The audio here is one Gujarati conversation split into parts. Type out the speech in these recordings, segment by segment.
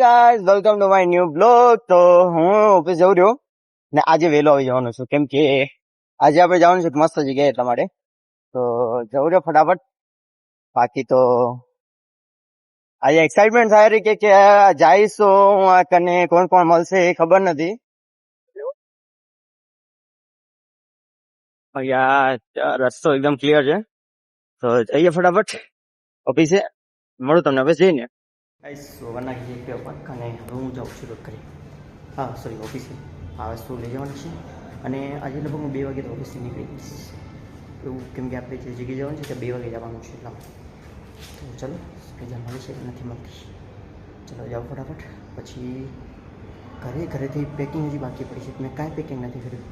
Guys welcome to my new blog. તો હું ઓફિસ જઉં રહ્યો ને આજે વહેલો આવી જવાનો છું, કેમ કે આજે આપણે જવાનું છે મસ્ત જગ્યાએ, એટલા માટે તો જઉં રહ્યો ફટાફટ. બાકી તો આજે એક્સાઇટમેન્ટ થાય રહી કે જઈશ તો હું આ કને કોણ કોણ મળશે એ ખબર નથી. અહીંયા રસ્તો એકદમ ક્લિયર છે, તો જઈએ ફટાફટ ઓફિસે. મળું તમને ઓફિસ જઈને. વરના કીએ કે અને હવે હું જાઉં છું કરી ઓફિસે આ વસ્તુ લઈ જવાની છે. અને આજે લગભગ હું 2 વાગે તો ઓફિસથી નીકળી જઈશ એવું, કેમ કે આપણે જે જગ્યાએ જવાનું છે ત્યાં 2 વાગે જવાનું છે એટલા. તો ચલો રજા મળી છે કે નથી મળતી, ચલો જાઓ ફટાફટ. પછી ઘરેથી પેકિંગ હજી બાકી પડી છે, મેં કાંઈ પેકિંગ નથી કર્યું.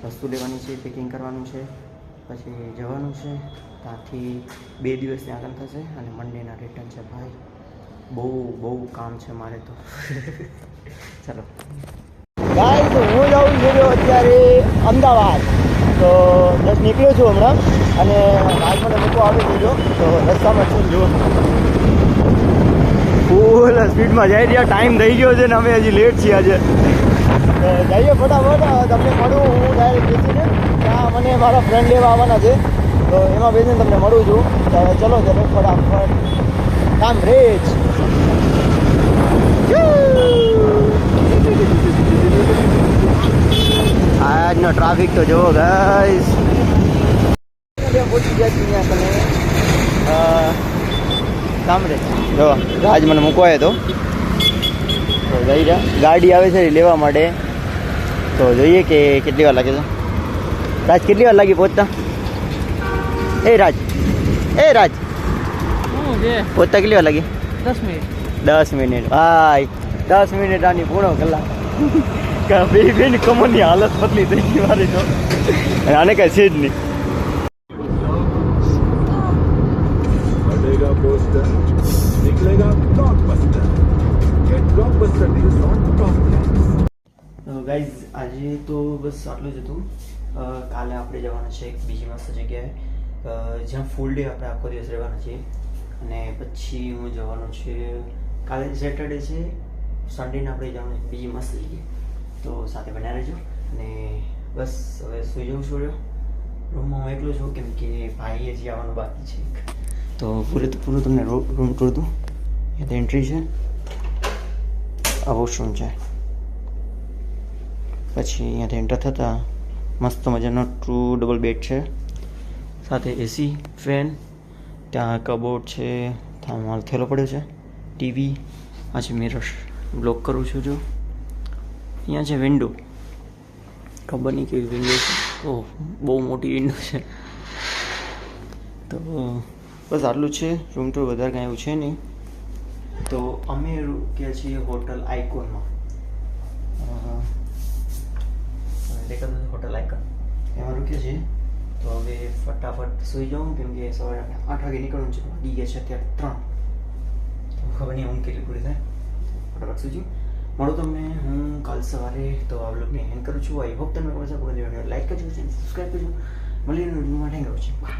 વસ્તુ લેવાની છે, પેકિંગ કરવાનું છે, પછી જવાનું છે. ત્યાંથી 2 દિવસની આગળ થશે અને મંડેના રિટર્ન છે. ભાઈ બહુ કામ છે મારે તો. ચાલો ગાઈસ, તો હું જાઉં છું અત્યારે અમદાવાદ. તો જસ્ટ નીકળ્યો છું હમણાં, અને રાજ મને મૂકવા આવી દીધો. તો રસ્તામાં છું, જો ફૂલ સ્પીડમાં જઈ રહ્યા. ટાઈમ થઈ ગયો છે ને અમે હજી લેટ છીએ આજે. જઈએ ફટાફટ, તમને મળું હું ડાયરેક્ટ બેસીને. ત્યાં મને મારા ફ્રેન્ડ લેવા આવવાના છે, તો એમાં બેસીને તમને મળું છું. ચલો ફટાફટ કામ રેજ. આજનો ટ્રાફિક તો જુઓ ગાઈસ. પહોંચી ગયા છીએ અહીંયા સાંભળે જો રાજ મને મૂકવાય તો જઈ રહ્યા. ગાડી આવે છે લેવા માટે, તો જોઈએ કે કેટલી વાર લાગે છે. રાજ કેટલી વાર લાગી પહોંચતા? એ રાજ પહોંચતા કેટલી વાર લાગી? 10 મિનિટ. 10 મિનિટ ભાઈ, 10 મિનિટ આની પૂર્ણ કલાક. બેન કમરની હાલત પતલી થઈ ગઈ મારી તો, આને કઈ છે જ નહીં. ગાઈઝ આજે તો બસ આટલું જ હતું. કાલે આપણે જવાના છે એક બીજી મસ્ત જગ્યાએ, જ્યાં ફૂલ ડે આપણે આખો દિવસ રહેવાના છીએ. અને પછી હું જવાનું છે કાલે સેટરડે છે, સન્ડેને આપણે જવાનું છે બીજી મસ્ત જગ્યાએ. તો સાથે બન્યા રહેજો. અને બસ હવે સુઈ જવું છું. રૂમમાં હું એકલો છું, કેમ કે ભાઈએ જ આવવાનું બાકી છે. તો પૂરું તમને રૂમ ટૂર દઉં. ત્યાં એન્ટ્રી છે, આ વોશરૂમ છે. પછી અહીંયાથી એન્ટર થતાં મસ્ત મજાનો ડબલ બેડ છે, સાથે એસી, ફેન, ત્યાં કબોર્ડ છે, ત્યાં માલ થેલો પડ્યો છે, ટીવી, આ છે મિરર, બ્લોક કરું છું જો. અહીંયા છે વિન્ડો, ખબર નહીં કેવી વિન્ડો છે. ઓહ, બહુ મોટી વિન્ડો છે. તો બસ આટલું છે રૂમ ટૂર, વધારે કાંઈ એવું છે નહીં. તો અમે રૂક્યા છીએ હોટલ આઇકોનમાં. હોટલ આઇકોન એમાં રૂક્યા છીએ. તો હવે ફટાફટ સુઈ જાઉં, કેમ કે સવારે 8 વાગે નીકળવાનું છે. વાગી ગયા છે અત્યારે 3. તો ખબર નહીં ઊંઘ કેટલી પૂરી થાય. ફટાફટ સુઈ જાઉં. મળું તમને હું કાલ સવારે. તો આ બ્લોગને એન્ડ કરું છું. આઈ હોપ તમને ગમે છે. વિડીયો લાઈક કરજો, ચેનલ સબસ્ક્રાઈબ કરજો. મળીને વિડીયો માટે કરું છું. બાય.